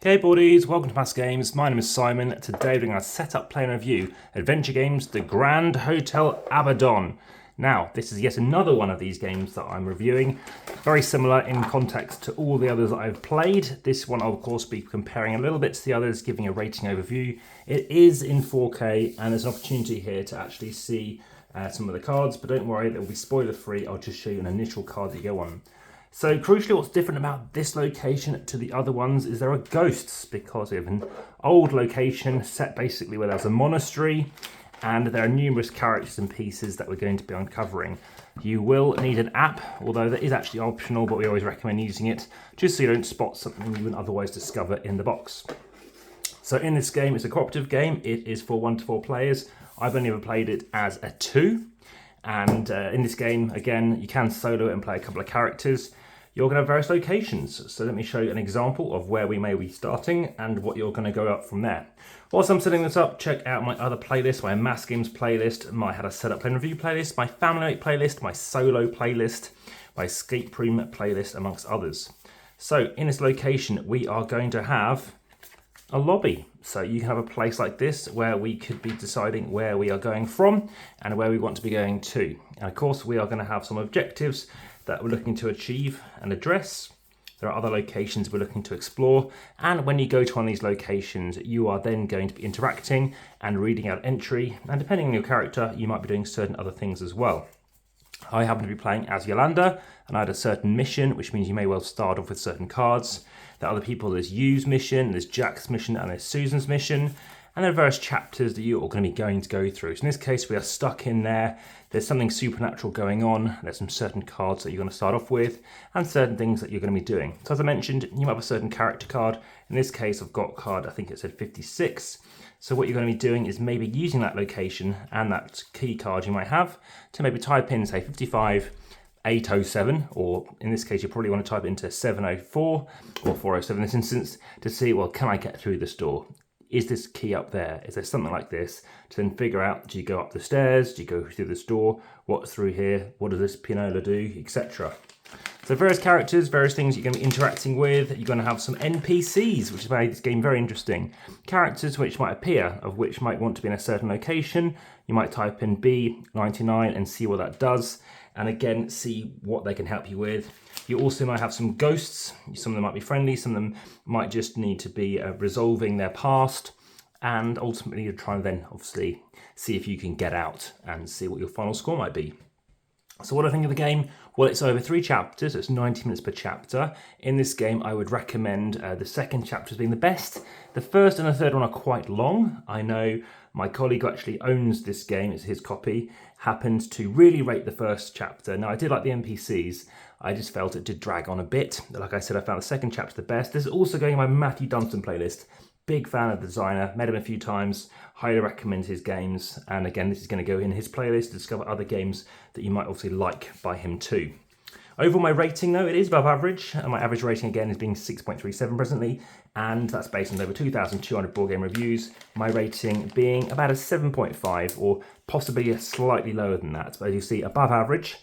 Hey boardies, welcome to AmassGames. My name is Simon. Today we're doing our setup, play and review adventure games, the Grand Hotel Abaddon. Now, this is yet another one of these games that I'm reviewing. Very similar in context to all the others that I've played. This one I'll of course be comparing a little bit to the others, giving a rating overview. It is in 4K and there's an opportunity here to actually see some of the cards, but don't worry, they'll be spoiler free. I'll just show you an initial card that you go on. So crucially, what's different about this location to the other ones is there are ghosts, because we have an old location set basically where there's a monastery, and there are numerous characters and pieces that we're going to be uncovering. You will need an app, although that is actually optional, but we always recommend using it just so you don't spot something you wouldn't otherwise discover in the box. So in this game, it's a cooperative game. It is for 1 to 4 players. I've only ever played it as a 2. And in this game, again, you can solo it and play a couple of characters. You're going to have various locations. So let me show you an example of where we may be starting and what you're going to go up from there. Whilst I'm setting this up, check out my other playlists, my AmassGames playlist, my How to Set Up Play and Review playlist, my Family Mate playlist, my Solo playlist, my Escape Room playlist, amongst others. So in this location, we are going to have a lobby. So you can have a place like this where we could be deciding where we are going from and where we want to be going to. And of course, we are going to have some objectives that we're looking to achieve and address. There are other locations we're looking to explore. And when you go to one of these locations, you are then going to be interacting and reading out entry. And depending on your character, you might be doing certain other things as well. I happen to be playing as Yolanda, and I had a certain mission, which means you may well start off with certain cards. There are other people, there's Yu's mission, there's Jack's mission, and there's Susan's mission. And there are various chapters that you're going to be going to go through. So in this case, we are stuck in there. There's something supernatural going on. There's some certain cards that you're going to start off with and certain things that you're going to be doing. So as I mentioned, you might have a certain character card. In this case, I've got card, I think it said 56. So what you're going to be doing is maybe using that location and that key card you might have to maybe type in, say, 55 807, or in this case, you probably want to type it into 704 or 407 in this instance to see, well, can I get through this door? Is this key up there? Is there something like this? To then figure out, do you go up the stairs? Do you go through this door? What's through here? What does this pianola do? Etc. So various characters, various things you're going to be interacting with. You're going to have some NPCs, which has made this game very interesting. Characters which might appear, of which might want to be in a certain location. You might type in B99 and see what that does. And again, see what they can help you with. You also might have some ghosts. Some of them might be friendly, some of them might just need to be resolving their past. And ultimately, you're trying to then obviously see if you can get out and see what your final score might be. So what do I think of the game? Well, it's over 3 chapters, so it's 90 minutes per chapter. In this game, I would recommend the second chapter as being the best. The first and the third one are quite long. I know my colleague who actually owns this game, it's his copy, happened to really rate the first chapter. Now, I did like the NPCs. I just felt it did drag on a bit. Like I said, I found the second chapter the best. This is also going in my Matthew Dunstan playlist. Big fan of the designer, met him a few times, highly recommend his games. And again, this is going to go in his playlist to discover other games that you might also like by him too. Overall, my rating though, it is above average. And my average rating again is being 6.37 presently. And that's based on over 2,200 board game reviews. My rating being about a 7.5 or possibly slightly lower than that. But as you see, above average.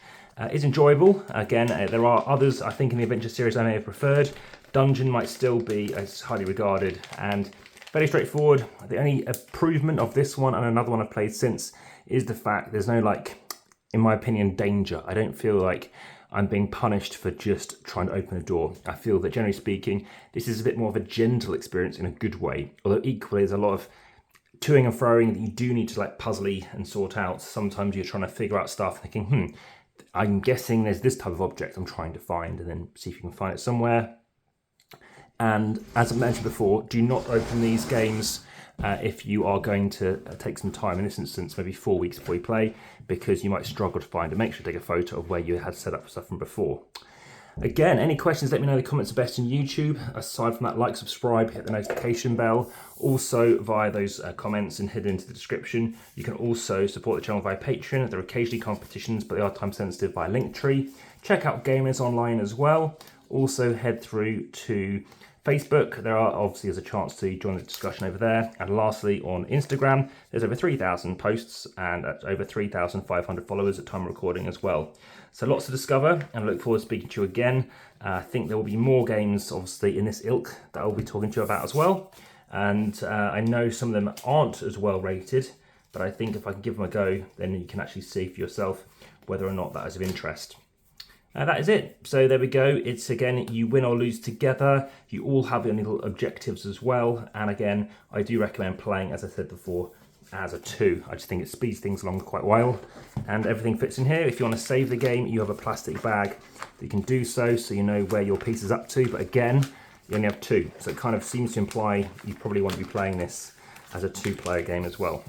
Is enjoyable. Again, there are others I think in the adventure series I may have preferred. Dungeon might still be as highly regarded and very straightforward. The only improvement of this one and another one I've played since is the fact there's no, like, in my opinion, danger. I don't feel like I'm being punished for just trying to open a door. I feel that generally speaking, this is a bit more of a gentle experience in a good way. Although equally there's a lot of toing and froing that you do need to like puzzle-y and sort out. Sometimes you're trying to figure out stuff thinking, I'm guessing there's this type of object I'm trying to find, and then see if you can find it somewhere. And as I mentioned before, do not open these games if you are going to take some time, in this instance, maybe 4 weeks before you play, because you might struggle to find it. Make sure to take a photo of where you had set up stuff from before. Again, any questions, let me know. The comments are best in YouTube. Aside from that, like, subscribe, hit the notification bell. Also, via those comments and hidden into the description, you can also support the channel via Patreon. There are occasionally competitions, but they are time sensitive via Linktree. Check out Gamers Online as well. Also, head through to Facebook, there are obviously a chance to join the discussion over there. And lastly, on Instagram, there's over 3,000 posts and over 3,500 followers at time of recording as well. So lots to discover, and I look forward to speaking to you again. I think there will be more games, obviously, in this ilk that I'll be talking to you about as well. And I know some of them aren't as well rated, but I think if I can give them a go, then you can actually see for yourself whether or not that is of interest. That is it. So there we go. It's again, you win or lose together. You all have your little objectives as well. And again, I do recommend playing, as I said before, as a 2. I just think it speeds things along quite well. And everything fits in here. If you want to save the game, you have a plastic bag that you can do so you know where your piece is up to. But again, you only have 2. So it kind of seems to imply you probably want to be playing this as a 2-player game as well.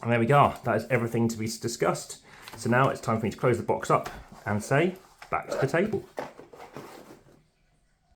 And there we go. That is everything to be discussed. So now it's time for me to close the box up and say, back to the table.